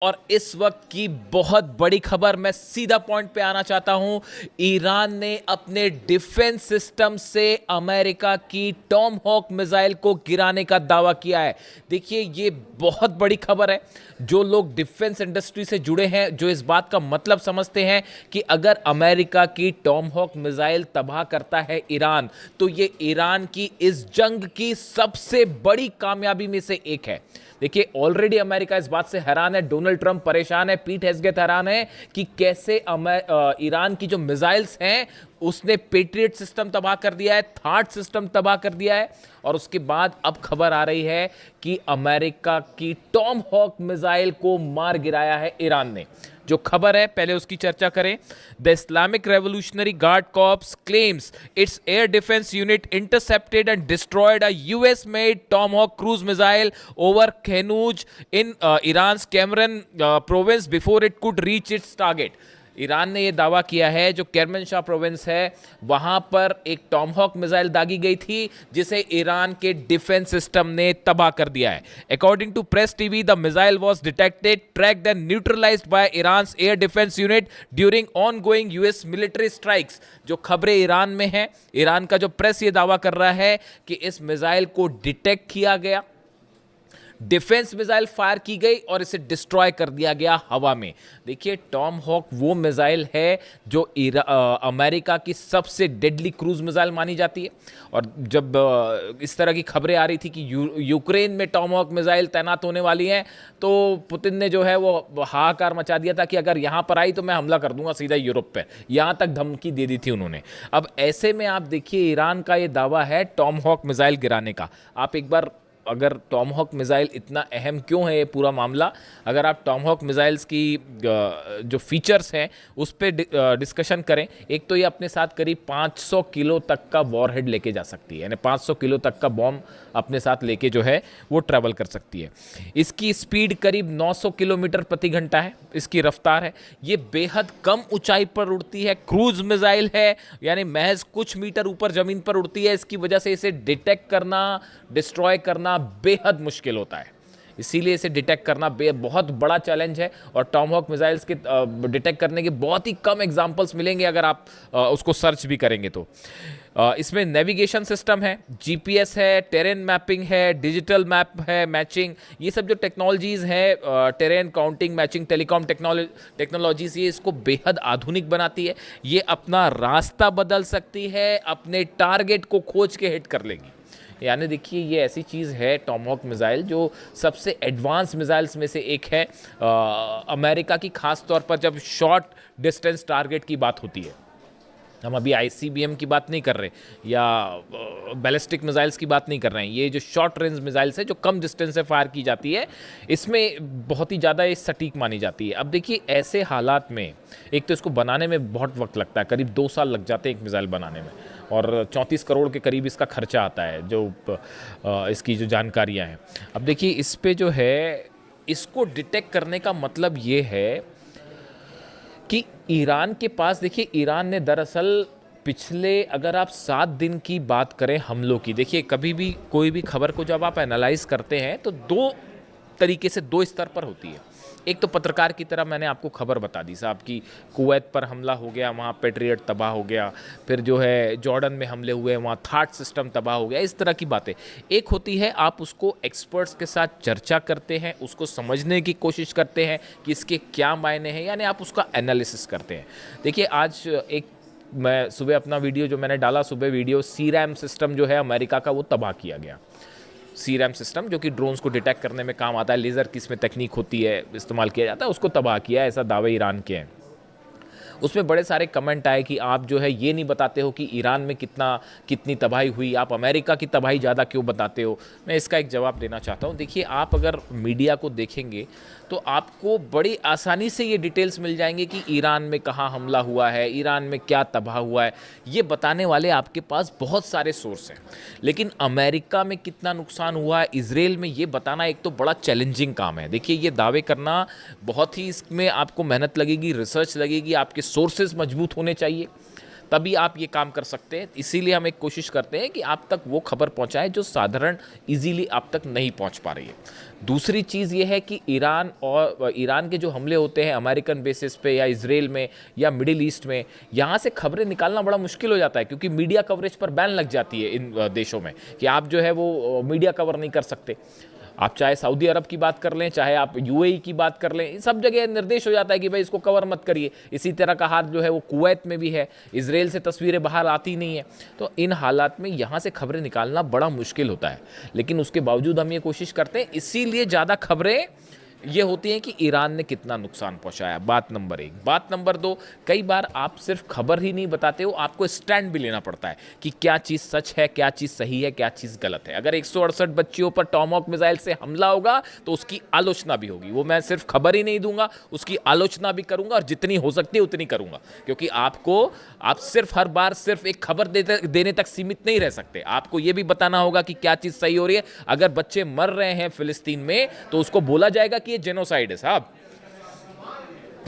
और इस वक्त की बहुत बड़ी खबर, मैं सीधा पॉइंट पे आना चाहता हूं। ईरान ने अपने डिफेंस सिस्टम से अमेरिका की टॉम हॉक मिसाइल को गिराने का दावा किया है। देखिए, ये बहुत बड़ी खबर है। जो लोग डिफेंस इंडस्ट्री से जुड़े हैं, जो इस बात का मतलब समझते हैं कि अगर अमेरिका की टॉम हॉक मिसाइल तबाह करता है ईरान, तो ये ईरान की इस जंग की सबसे बड़ी कामयाबी में से एक है। देखिए, ऑलरेडी अमेरिका इस बात से हैरान है, डोनाल्ड ट्रंप परेशान है, पीट हेगसेथ हैरान है कि कैसे ईरान की जो मिसाइल्स हैं उसने पेट्रियट सिस्टम तबाह कर दिया है, थार्ड सिस्टम तबाह कर दिया है। और उसके बाद अब खबर आ रही है कि अमेरिका की टॉम हॉक मिसाइल को मार गिराया है ईरान ने। जो खबर है पहले उसकी चर्चा करें। The Islamic Revolutionary Guard Corps claims its air defence unit intercepted and destroyed a US made Tomahawk cruise missile over Kahnuj in Iran's Kerman province before it could reach its target. Iran ने यह दावा किया है जो केरमनशाह province है वहां पर एक टॉमहॉक मिसाइल दागी गई थी जिसे ईरान के डिफेंस सिस्टम ने तबाह कर दिया है। According to Press TV, the missile was detected, tracked and neutralized by Iran's air defence unit during ongoing US military strikes. जो खबरें ईरान में हैं, ईरान का जो प्रेस ये दावा कर रहा है कि इस मिसाइल को डिटेक्ट किया गया, डिफेंस मिसाइल फायर की गई और इसे डिस्ट्रॉय कर दिया गया हवा में। देखिए, टॉम हॉक वो मिसाइल है जो अमेरिका की सबसे डेडली क्रूज मिसाइल मानी जाती है। और जब इस तरह की खबरें आ रही थी कि यूक्रेन में टॉम हॉक मिसाइल तैनात होने वाली हैं, तो पुतिन ने जो है वो हाहाकार मचा दिया था कि अगर यहां पर आई तो मैं हमला कर दूंगा सीधा यूरोप पर। यहां तक धमकी दे दी थी उन्होंने। अब ऐसे में आप देखिए, ईरान का ये दावा है टॉम हॉक मिसाइल गिराने का। आप एक बार, अगर टॉम हॉक मिसाइल इतना अहम क्यों है ये पूरा मामला, अगर आप टॉम हॉक मिसाइल्स की जो फीचर्स हैं उस पर डिस्कशन करें। एक तो ये अपने साथ करीब 500 किलो तक का वॉरहेड लेके जा सकती है, यानी 500 किलो तक का बॉम्ब अपने साथ लेके जो है वो ट्रैवल कर सकती है। इसकी स्पीड करीब 900 किलोमीटर प्रति घंटा है, इसकी रफ्तार है। ये बेहद कम ऊंचाई पर उड़ती है, क्रूज मिसाइल है, यानी महज कुछ मीटर ऊपर जमीन पर उड़ती है। इसकी वजह से इसे डिटेक्ट करना, डिस्ट्रॉय करना बेहद मुश्किल होता है। इसीलिए इसे डिटेक्ट करना बहुत बड़ा चैलेंज है। और टॉम हॉक मिसाइल्स के डिटेक्ट करने के बहुत ही कम एग्जांपल्स मिलेंगे अगर आप उसको सर्च भी करेंगे तो। इसमें नेविगेशन सिस्टम है, जीपीएस है, टेरेन मैपिंग है, डिजिटल मैप है, मैचिंग, ये सब जो टेक्नोलॉजीज़ हैं, terrain counting, matching, telecom technologies, ये इसको बेहद आधुनिक बनाती है। ये अपना रास्ता बदल सकती है, अपने टारगेट को खोज के हिट कर लेगी। यानी देखिए, ये ऐसी चीज़ है टॉम हॉक मिसाइल जो सबसे एडवांस मिसाइल्स में से एक है। अमेरिका की खास तौर पर जब शॉर्ट डिस्टेंस टारगेट की बात होती है, हम अभी आईसीबीएम की बात नहीं कर रहे या बैलिस्टिक मिसाइल्स की बात नहीं कर रहे हैं, ये जो शॉर्ट रेंज मिसाइल्स है जो कम डिस्टेंस से फायर की जाती है, इसमें बहुत ही ज़्यादा ये सटीक मानी जाती है। अब देखिए, ऐसे हालात में एक तो इसको बनाने में बहुत वक्त लगता है, करीब 2 साल लग जाते हैं एक मिसाइल बनाने में, और 34 करोड़ के करीब इसका खर्चा आता है, जो इसकी जो जानकारियाँ हैं। अब देखिए, इस पे जो है, इसको डिटेक्ट करने का मतलब ये है कि ईरान के पास, देखिए, ईरान ने दरअसल पिछले, अगर आप 7 दिन की बात करें हमलों की, देखिए कभी भी कोई भी खबर को जब आप एनालाइज करते हैं तो 2 तरीके से, 2 स्तर पर होती है। एक तो पत्रकार की तरह मैंने आपको खबर बता दी साहब कि कुवैत पर हमला हो गया, वहाँ पेट्रियट तबाह हो गया, फिर जो है जॉर्डन में हमले हुए, वहाँ थार्ड सिस्टम तबाह हो गया, इस तरह की बातें। एक होती है आप उसको एक्सपर्ट्स के साथ चर्चा करते हैं, उसको समझने की कोशिश करते हैं कि इसके क्या मायने हैं, यानी आप उसका एनालिसिस करते हैं। देखिए, आज मैं सुबह अपना वीडियो जो मैंने डाला, सुबह वीडियो, सीरैम सिस्टम जो है अमेरिका का, वो तबाह किया गया। सीरैम सिस्टम जो कि ड्रोन्स को डिटेक्ट करने में काम आता है, लेज़र की इसमें तकनीक होती है, इस्तेमाल किया जाता है, उसको तबाह किया, ऐसा दावे ईरान के हैं। उसमें बड़े सारे कमेंट आए कि आप जो है ये नहीं बताते हो कि ईरान में कितनी तबाही हुई, आप अमेरिका की तबाही ज़्यादा क्यों बताते हो। मैं इसका एक जवाब देना चाहता हूँ। देखिए, आप अगर मीडिया को देखेंगे तो आपको बड़ी आसानी से ये डिटेल्स मिल जाएंगे कि ईरान में कहाँ हमला हुआ है, ईरान में क्या तबाह हुआ है, ये बताने वाले आपके पास बहुत सारे सोर्स हैं। लेकिन अमेरिका में कितना नुकसान हुआ है, इजराइल में, ये बताना एक तो बड़ा चैलेंजिंग काम है। देखिए, ये दावे करना बहुत ही, इसमें आपको मेहनत लगेगी, रिसर्च लगेगी, आपके सोर्सेज मजबूत होने चाहिए, तभी आप ये काम कर सकते हैं। इसीलिए हम एक कोशिश करते हैं कि आप तक वो खबर पहुंचाएं जो साधारण इजीली आप तक नहीं पहुंच पा रही है। दूसरी चीज़ ये है कि ईरान के जो हमले होते हैं अमेरिकन बेसिस पे या इजराइल में या मिडिल ईस्ट में, यहाँ से खबरें निकालना बड़ा मुश्किल हो जाता है, क्योंकि मीडिया कवरेज पर बैन लग जाती है इन देशों में कि आप जो है वो मीडिया कवर नहीं कर सकते। आप चाहे सऊदी अरब की बात कर लें, चाहे आप यूएई की बात कर लें, सब जगह निर्देश हो जाता है कि भाई इसको कवर मत करिए। इसी तरह का हाल जो है वो कुवैत में भी है, इजराइल से तस्वीरें बाहर आती नहीं है। तो इन हालात में यहाँ से खबरें निकालना बड़ा मुश्किल होता है, लेकिन उसके बावजूद हम ये कोशिश करते हैं। इसीलिए ज़्यादा खबरें ये होती हैं कि ईरान ने कितना नुकसान पहुंचाया, बात नंबर 1। बात नंबर 2, कई बार आप सिर्फ खबर ही नहीं बताते हो, आपको स्टैंड भी लेना पड़ता है कि क्या चीज़ सच है, क्या चीज़ सही है, क्या चीज़ गलत है। अगर 168 बच्चियों पर टॉमहॉक मिसाइल से हमला होगा तो उसकी आलोचना भी होगी। वो मैं सिर्फ खबर ही नहीं दूंगा, उसकी आलोचना भी करूंगा, और जितनी हो सकती है उतनी करूंगा, क्योंकि आप सिर्फ हर बार सिर्फ एक खबर देने तक सीमित नहीं रह सकते। आपको ये भी बताना होगा कि क्या चीज़ सही हो रही है। अगर बच्चे मर रहे हैं फिलिस्तीन में तो उसको बोला जाएगा ये जेनोसाइड है साहब।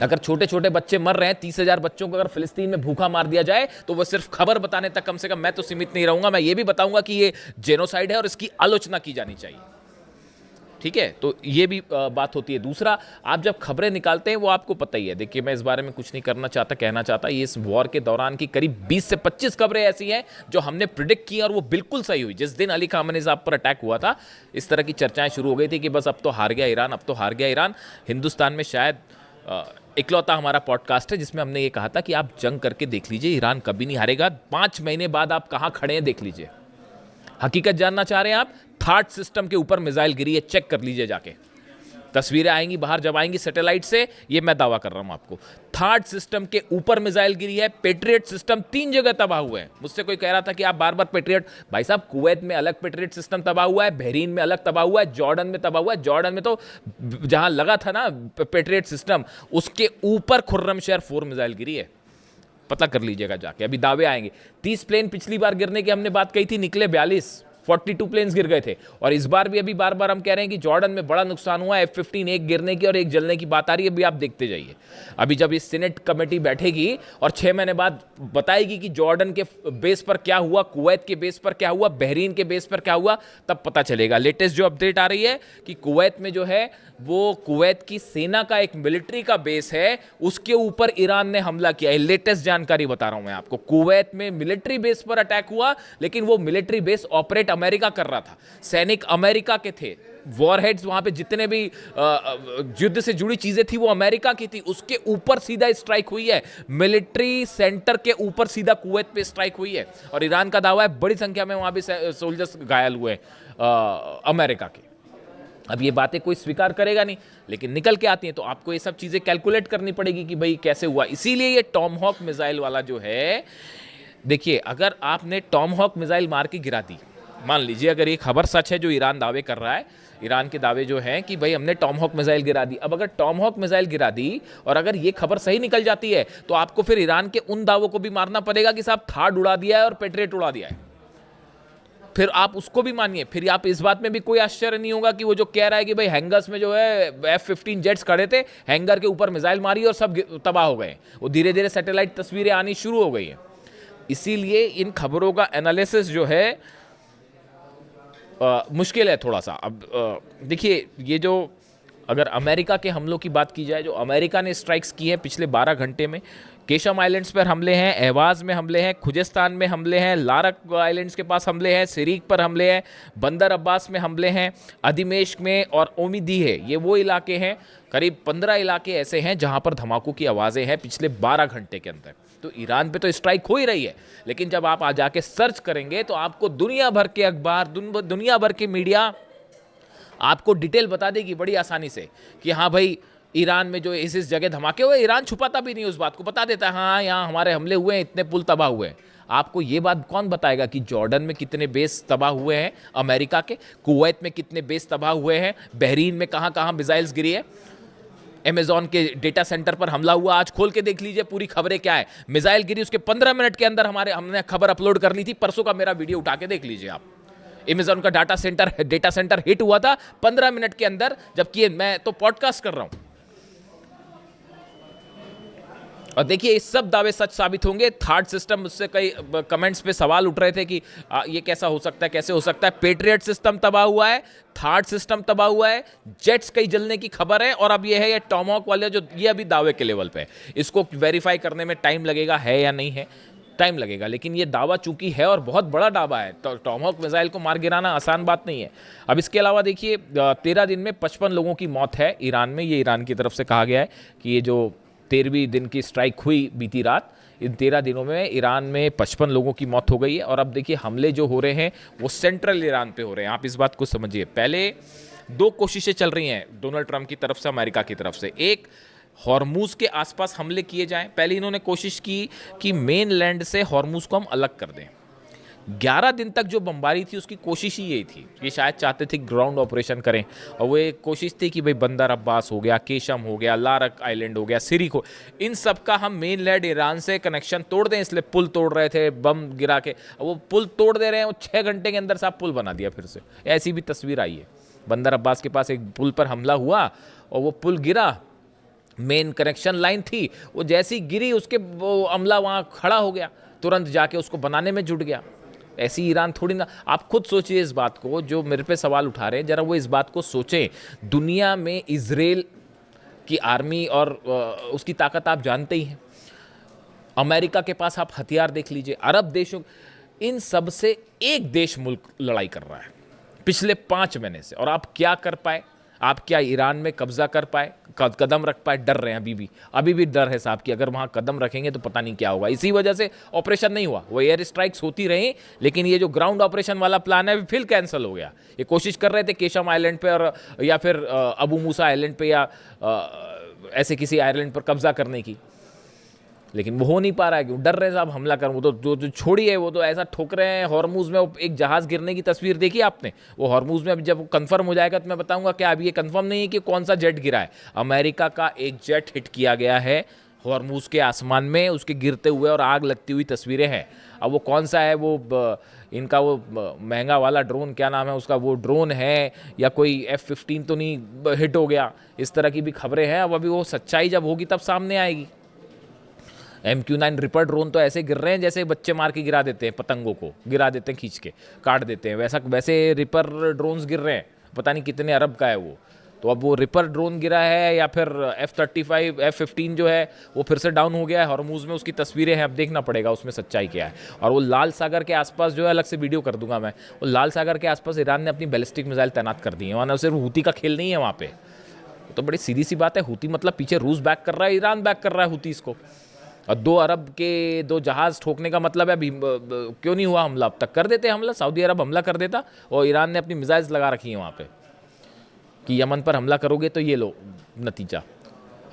अगर छोटे छोटे बच्चे मर रहे हैं, 30,000 बच्चों को अगर फिलिस्तीन में भूखा मार दिया जाए तो वो सिर्फ खबर बताने तक कम से कम मैं तो सीमित नहीं रहूंगा। मैं ये भी बताऊंगा कि ये जेनोसाइड है और इसकी आलोचना की जानी चाहिए। ठीक है, तो ये भी बात होती है। दूसरा, आप जब खबरें निकालते हैं वो आपको पता ही है। देखिए, मैं इस बारे में कुछ नहीं कहना चाहता। ये इस वॉर के दौरान की करीब 20 से 25 खबरें ऐसी हैं जो हमने प्रिडिक्ट की और वो बिल्कुल सही हुई। जिस दिन अली खामेनी साहब पर अटैक हुआ था, इस तरह की चर्चाएं शुरू हो गई थी कि बस अब तो हार गया ईरान, अब तो हार गया ईरान। हिंदुस्तान में शायद इकलौता हमारा पॉडकास्ट है जिसमें हमने ये कहा था कि आप जंग करके देख लीजिए, ईरान कभी नहीं हारेगा। 5 महीने बाद आप कहाँ खड़े हैं देख लीजिए। हकीकत जानना चाह रहे हैं आप? थार्ड सिस्टम के ऊपर मिसाइल गिरी है, चेक कर लीजिए जाके। तस्वीरें आएंगी बाहर जब आएंगी सैटेलाइट से, ये मैं दावा कर रहा हूं आपको। थर्ड सिस्टम के ऊपर मिसाइल गिरी है। पेट्रियट सिस्टम 3 जगह तबाह हुए हैं। मुझसे कोई कह रहा था कि आप बार बार पेट्रियट, भाई साहब कुवैत में अलग पेट्रियट सिस्टम तबाह हुआ है, बहरीन में अलग तबाह हुआ है, जॉर्डन में तबाह हुआ है। जॉर्डन में तो जहां लगा था ना पेट्रियट सिस्टम, उसके ऊपर खुर्रमशहर 4 मिसाइल गिरी है। पता कर लीजिएगा जाके, अभी दावे आएंगे। 30 प्लेन पिछली बार गिरने की हमने बात कही थी, निकले 42 प्लेन्स गिर गए थे। और इस बार भी अभी बार बार हम कह रहे हैं कि जॉर्डन में बड़ा नुकसान हुआ है। F-15 एक गिरने की और एक जलने की बात आ रही है, अभी आप देखते जाइए। अभी जब इस सीनेट कमेटी बैठेगी और 6 महीने बाद बताएगी कि जॉर्डन के बेस पर क्या हुआ, कुवैत के बेस पर क्या हुआ, बहरीन के बेस पर क्या हुआ, तब पता चलेगा। लेटेस्ट जो अपडेट आ रही है कि कुवैत में जो है वो कुवैत की सेना का एक मिलिट्री का बेस है, उसके ऊपर ईरान ने हमला किया है। लेटेस्ट जानकारी बता रहा हूं मैं आपको। कुवैत में मिलिट्री बेस पर अटैक हुआ, लेकिन वो मिलिट्री बेस ऑपरेट अमेरिका कर रहा था, सैनिक अमेरिका के थे, वॉरहेड्स वहां पे जितने भी युद्ध से जुड़ी चीजें थी वो अमेरिका की थी। उसके ऊपर सीधा स्ट्राइक हुई है, मिलिट्री सेंटर के ऊपर सीधा कुवैत पे स्ट्राइक हुई है। और ईरान का दावा है बड़ी संख्या में वहां भी सोल्जर्स घायल हुए अमेरिका के। अब ये बातें कोई स्वीकार करेगा नहीं, लेकिन निकल के आती हैं, तो आपको ये सब चीजें कैलकुलेट करनी पड़ेगी कि भाई कैसे हुआ। इसीलिए ये टॉमहॉक मिसाइल वाला जो है, देखिए, अगर आपने टॉमहॉक मिसाइल मार के गिरा दी, मान लीजिए अगर ये खबर सच है जो ईरान दावे कर रहा है, ईरान के दावे जो हैं कि भाई हमने टॉमहॉक मिसाइल गिरा दी। अब अगर टॉमहॉक मिसाइल गिरा दी और अगर ये खबर सही निकल जाती है, तो आपको फिर ईरान के उन दावों को भी मारना पड़ेगा कि साहब थार्ड उड़ा दिया है और पेट्रियट उड़ा दिया है। फिर आप उसको भी मानिए। फिर आप इस बात में भी कोई आश्चर्य नहीं होगा कि वो जो कह रहा है कि भाई हैंगर्स में जो है F-15 जेट्स खड़े थे, हैंगर के ऊपर मिसाइल मारी और सब तबाह हो गए। वो धीरे धीरे सैटेलाइट तस्वीरें आनी शुरू हो गई हैं। इसीलिए इन खबरों का एनालिसिस जो है मुश्किल है थोड़ा सा। अब देखिए, ये जो अगर अमेरिका के हमलों की बात की जाए, जो अमेरिका ने स्ट्राइक्स की हैं पिछले 12 घंटे में, केशम आइलैंड्स पर हमले हैं, एहवाज में हमले हैं, खुजेस्तान में हमले हैं, लारक आइलैंड्स के पास हमले हैं, सिरीक पर हमले हैं, बंदर अब्बास में हमले हैं, अधिमेश्क में और ओमिदी है, ये वो इलाके हैं। करीब 15 इलाके ऐसे हैं जहां पर धमाकों की आवाज़ें हैं पिछले 12 घंटे के अंदर। तो ईरान पे तो स्ट्राइक हो ही रही है, लेकिन जब आप आ जाके सर्च करेंगे तो आपको दुनिया भर के अखबार, दुनिया भर के मीडिया आपको डिटेल बता देगी बड़ी आसानी से कि हाँ भाई, ईरान में जो इस जगह धमाके हुए, ईरान छुपाता भी नहीं उस बात को, बता देता है हाँ यहाँ हमारे हमले हुए हैं, इतने पुल तबाह हुए हैं। आपको ये बात कौन बताएगा कि जॉर्डन में कितने बेस तबाह हुए हैं अमेरिका के, कुवैत में कितने बेस तबाह हुए हैं, बहरीन में कहाँ कहाँ मिसाइल्स गिरी है, अमेजॉन के डेटा सेंटर पर हमला हुआ। आज खोल के देख लीजिए पूरी खबरें क्या है। मिसाइल गिरी, उसके 15 मिनट के अंदर हमने खबर अपलोड कर ली थी। परसों का मेरा वीडियो उठा के देख लीजिए आप। अमेजॉन का डेटा सेंटर हिट हुआ था 15 मिनट के अंदर, जबकि मैं तो पॉडकास्ट कर रहा हूं। और देखिए, ये सब दावे सच साबित होंगे। थर्ड सिस्टम, मुझसे कई कमेंट्स पे सवाल उठ रहे थे कि ये कैसा हो सकता है, कैसे हो सकता है। पेट्रियट सिस्टम तबाह हुआ है, थर्ड सिस्टम तबाह हुआ है, जेट्स कई जलने की खबर है, और अब ये है ये टॉमहॉक वाले जो ये अभी दावे के लेवल पे है। इसको वेरीफाई करने में टाइम लगेगा, है या नहीं है, टाइम लगेगा, लेकिन ये दावा चूंकि है और बहुत बड़ा दावा है, तो टॉमहॉक मिसाइल को मार गिराना आसान बात नहीं है। अब इसके अलावा देखिए, 13 दिन में 55 लोगों की मौत है ईरान में। ये ईरान की तरफ से कहा गया है कि ये जो 13वीं दिन की स्ट्राइक हुई बीती रात, इन 13 दिनों में ईरान में 55 लोगों की मौत हो गई है। और अब देखिए, हमले जो हो रहे हैं वो सेंट्रल ईरान पे हो रहे हैं। आप इस बात को समझिए। पहले 2 कोशिशें चल रही हैं डोनाल्ड ट्रंप की तरफ से, अमेरिका की तरफ से। एक, हॉर्मूज के आसपास हमले किए जाएं। पहले इन्होंने कोशिश की कि मेन लैंड से हॉर्मूज को हम अलग कर दें। 11 दिन तक जो बमबारी थी उसकी कोशिश ही यही थी। ये शायद चाहते थे ग्राउंड ऑपरेशन करें, और वो एक कोशिश थी कि भाई बंदर अब्बास हो गया, केशम हो गया, लारक आइलैंड हो गया, सिरिक हो, इन सब का हम मेन लैंड ईरान से कनेक्शन तोड़ दें। इसलिए पुल तोड़ रहे थे बम गिरा के। वो पुल तोड़ दे रहे हैं, वो 6 घंटे के अंदर साहब पुल बना दिया फिर से। ऐसी भी तस्वीर आई है। बंदर अब्बास के पास एक पुल पर हमला हुआ और वो पुल गिरा, मेन कनेक्शन लाइन थी, वो जैसी गिरी उसके वो अमला वहाँ खड़ा हो गया, तुरंत जाके उसको बनाने में जुट गया। ऐसी ईरान थोड़ी ना। आप खुद सोचिए इस बात को, जो मेरे पे सवाल उठा रहे हैं, जरा वो इस बात को सोचें। दुनिया में इजराइल की आर्मी और उसकी ताकत आप जानते ही हैं। अमेरिका के पास आप हथियार देख लीजिए, अरब देशों, इन सब से एक देश मुल्क लड़ाई कर रहा है पिछले 5 महीने से। और आप क्या कर पाए? आप क्या ईरान में कब्जा कर पाए, कदम रख पाए? डर रहे हैं अभी भी डर है साहब कि अगर वहाँ कदम रखेंगे तो पता नहीं क्या होगा। इसी वजह से ऑपरेशन नहीं हुआ। वो एयर स्ट्राइक्स होती रही, लेकिन ये जो ग्राउंड ऑपरेशन वाला प्लान है फिर कैंसिल हो गया। ये कोशिश कर रहे थे केशम आइलैंड पे और या फिर अबू मूसा आइलैंड पे या ऐसे किसी आइलैंड पर कब्जा करने की, लेकिन वो हो नहीं पा रहा है। क्यों? डर रहे साहब हमला कर। वो तो जो छोड़ी है, वो तो ऐसा ठोक रहे हैं। हॉर्मूज में एक जहाज़ गिरने की तस्वीर देखी आपने? वो हॉर्मूज में जब कंफर्म हो जाएगा तो मैं बताऊंगा क्या। अभी ये कंफर्म नहीं है कि कौन सा जेट गिरा है। अमेरिका का एक जेट हिट किया गया है हॉर्मूज के आसमान में, उसके गिरते हुए और आग लगती हुई तस्वीरें हैं। अब वो कौन सा है, वो इनका वो महंगा वाला ड्रोन, क्या नाम है उसका, वो ड्रोन है या कोई F-15 तो नहीं हिट हो गया? इस तरह की भी खबरें हैं। अब अभी वो सच्चाई जब होगी तब सामने आएगी। MQ-9 रिपर ड्रोन तो ऐसे गिर रहे हैं जैसे बच्चे मार के गिरा देते हैं, पतंगों को गिरा देते हैं, खींच के काट देते हैं, वैसे रिपर ड्रोन्स गिर रहे हैं। पता नहीं कितने अरब का है वो। तो अब वो रिपर ड्रोन गिरा है या फिर F-35 F-15 जो है वो फिर से डाउन हो गया है हॉर्मूज में। उसकी तस्वीरें हैं, अब देखना पड़ेगा उसमें सच्चाई क्या है। और वो लाल सागर के आसपास जो है, अलग से वीडियो कर दूंगा मैं, वो लाल सागर के आसपास ईरान ने अपनी बैलिस्टिक मिसाइल तैनात कर दी है। वहाँ सिर्फ हूती का खेल नहीं है वहाँ पे। तो बड़ी सीधी सी बात है, हूती मतलब पीछे रूस बैक कर रहा है, ईरान बैक कर रहा है हूतीस को। और 2 अरब के 2 जहाज़ ठोकने का मतलब है क्यों नहीं हुआ हमला? अब तक कर देते हमला, सऊदी अरब हमला कर देता। और ईरान ने अपनी मिसाइल्स लगा रखी हैं वहाँ पे कि यमन पर हमला करोगे तो ये लो नतीजा।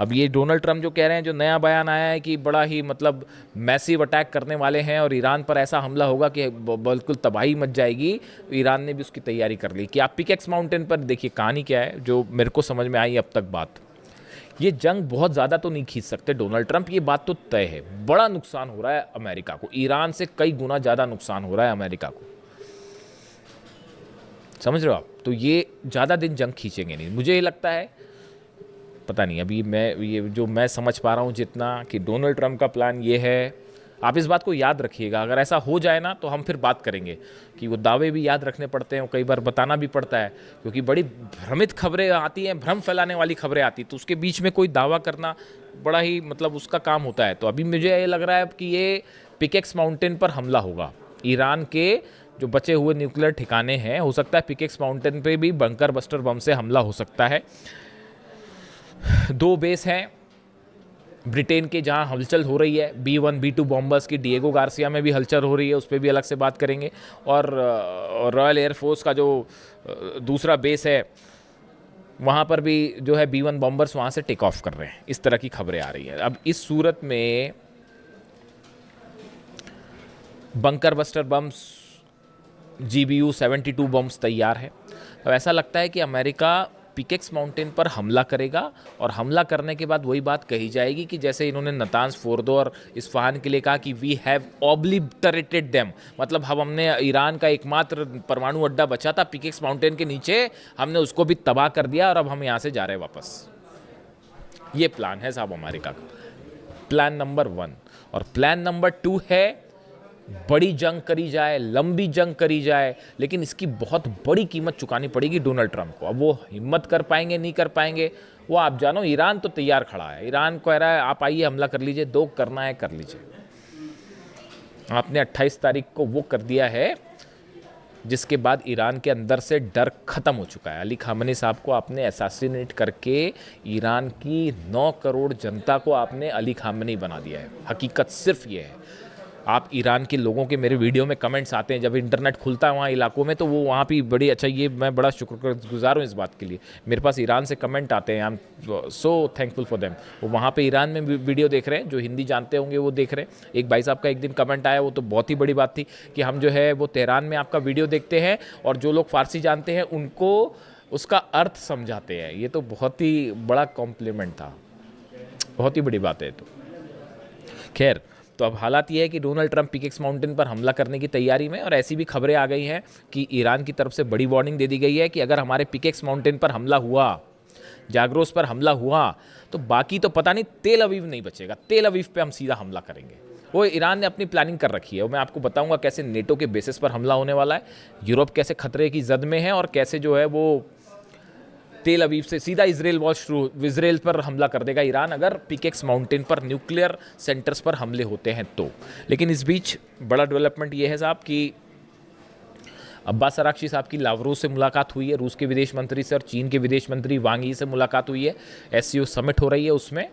अब ये डोनाल्ड ट्रंप जो कह रहे हैं, जो नया बयान आया है कि बड़ा ही मतलब मैसिव अटैक करने वाले हैं और ईरान पर ऐसा हमला होगा कि बिल्कुल तबाही मच जाएगी, ईरान ने भी उसकी तैयारी कर ली। कि आप पिकेक्स माउंटेन पर देखिए, कहानी क्या है जो मेरे को समझ में आई अब तक बात, ये जंग बहुत ज़्यादा तो नहीं खींच सकते डोनाल्ड ट्रंप, ये बात तो तय है। बड़ा नुकसान हो रहा है अमेरिका को, ईरान से कई गुना ज़्यादा नुकसान हो रहा है अमेरिका को, समझ रहे हो आप? तो ये ज़्यादा दिन जंग खींचेंगे नहीं, मुझे ये लगता है। पता नहीं, अभी मैं समझ पा रहा हूँ जितना, कि डोनाल्ड ट्रंप का प्लान ये है। आप इस बात को याद रखिएगा, अगर ऐसा हो जाए ना तो हम फिर बात करेंगे कि वो दावे भी याद रखने पड़ते हैं, कई बार बताना भी पड़ता है, क्योंकि बड़ी भ्रमित खबरें आती हैं, भ्रम फैलाने वाली खबरें आती, तो उसके बीच में कोई दावा करना बड़ा ही मतलब उसका काम होता है। तो अभी मुझे ये लग रहा है कि ये पिकेक्स माउंटेन पर हमला होगा। ईरान के जो बचे हुए न्यूक्लियर ठिकाने हैं, हो सकता है पिकेक्स माउंटेन पे भी बंकर बस्टर बम से हमला हो सकता है। 2 बेस हैं ब्रिटेन के जहां हलचल हो रही है, B-1 B-2 बॉम्बर्स की, डिएगो गार्सिया में भी हलचल हो रही है, उस पर भी अलग से बात करेंगे। और रॉयल एयरफोर्स का जो दूसरा बेस है, वहाँ पर भी जो है B-1 बॉम्बर्स वहाँ से टेक ऑफ कर रहे हैं। इस तरह की खबरें आ रही हैं। अब इस सूरत में bunker buster bombs GBU 72 bombs तैयार है। अब ऐसा लगता है कि अमेरिका पिकेक्स माउंटेन पर हमला करेगा, और हमला करने के बाद वही बात कही जाएगी कि जैसे इन्होंने नतांज फोर्दो और इस्फहान के लिए कहा कि वी हैव ऑब्लिटरेटेड देम, मतलब हमने ईरान का एकमात्र परमाणु अड्डा बचा था पिकेक्स माउंटेन के नीचे, हमने उसको भी तबाह कर दिया और अब हम यहाँ से जा रहे हैं वापस। ये प्लान है साहब अमेरिका का। Plan number 1। और प्लान नंबर 2 है बड़ी जंग करी जाए, लंबी जंग करी जाए, लेकिन इसकी बहुत बड़ी कीमत चुकानी पड़ेगी डोनाल्ड ट्रंप को। अब वो हिम्मत कर पाएंगे नहीं कर पाएंगे वो आप जानो। ईरान तो तैयार खड़ा है, ईरान कह रहा है आप आइए हमला कर लीजिए, 2 करना है कर लीजिए। आपने 28 तारीख को वो कर दिया है जिसके बाद ईरान के अंदर से डर खत्म हो चुका है। अली खामनी साहब को आपने असैसिनेट करके ईरान की 9 करोड़ जनता को आपने अली खामनी बना दिया है। हकीकत सिर्फ ये है। आप ईरान के लोगों के मेरे वीडियो में कमेंट्स आते हैं, जब इंटरनेट खुलता है वहाँ इलाकों में, तो वो वहाँ भी बड़ी अच्छा, ये मैं बड़ा शुक्रगुजार हूँ इस बात के लिए। मेरे पास ईरान से कमेंट आते हैं, I am so thankful for them. वो वहाँ पे ईरान में वीडियो देख रहे हैं, जो हिंदी जानते होंगे वो देख रहे हैं। एक भाई साहब का एक दिन कमेंट आया, वो तो बहुत ही बड़ी बात थी कि हम जो है वो तेहरान में आपका वीडियो देखते हैं और जो लोग फारसी जानते हैं उनको उसका अर्थ समझाते हैं। ये तो बहुत ही बड़ा कॉम्प्लीमेंट था, बहुत ही बड़ी बात है। तो खैर, तो अब हालात ये है कि डोनाल्ड ट्रंप पिकेक्स माउंटेन पर हमला करने की तैयारी में, और ऐसी भी खबरें आ गई हैं कि ईरान की तरफ से बड़ी वार्निंग दे दी गई है कि अगर हमारे पिकेक्स माउंटेन पर हमला हुआ, जाग्रोस पर हमला हुआ, तो बाकी तो पता नहीं तेल अवीव नहीं बचेगा। तेल अवीव पे हम सीधा हमला करेंगे। वो ईरान ने अपनी प्लानिंग कर रखी है। वो मैं आपको बताऊंगा कैसे नेटो के बेसिस पर हमला होने वाला है, यूरोप कैसे खतरे की जद में है, और कैसे जो है वो तेल अवीव से सीधा इजराइल पर हमला कर देगा ईरान अगर पिकेक्स माउंटेन पर न्यूक्लियर सेंटर्स पर हमले होते हैं तो। लेकिन इस बीच बड़ा डेवलपमेंट ये है साहब कि अब्बास अराक्ची साहब की लावरो से मुलाकात हुई है, रूस के विदेश मंत्री से, और चीन के विदेश मंत्री वांग यी से मुलाकात हुई है। एससीओ समिट हो रही है उसमें,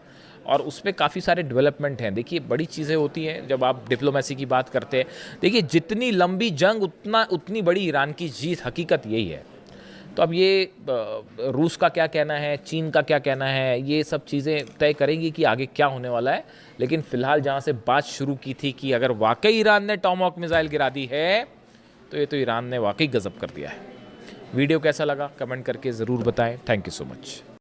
और उसमें काफ़ी सारे डेवलपमेंट हैं। देखिए, बड़ी चीज़ें होती हैं जब आप डिप्लोमेसी की बात करते हैं। देखिए, जितनी लंबी जंग उतनी बड़ी ईरान की जीत, हकीकत यही है। तो अब ये रूस का क्या कहना है, चीन का क्या कहना है, ये सब चीज़ें तय करेंगी कि आगे क्या होने वाला है। लेकिन फ़िलहाल जहाँ से बात शुरू की थी कि अगर वाकई ईरान ने टॉमहॉक मिसाइल गिरा दी है, तो ये तो ईरान ने वाकई गज़ब कर दिया है। वीडियो कैसा लगा कमेंट करके ज़रूर बताएं। Thank you so much.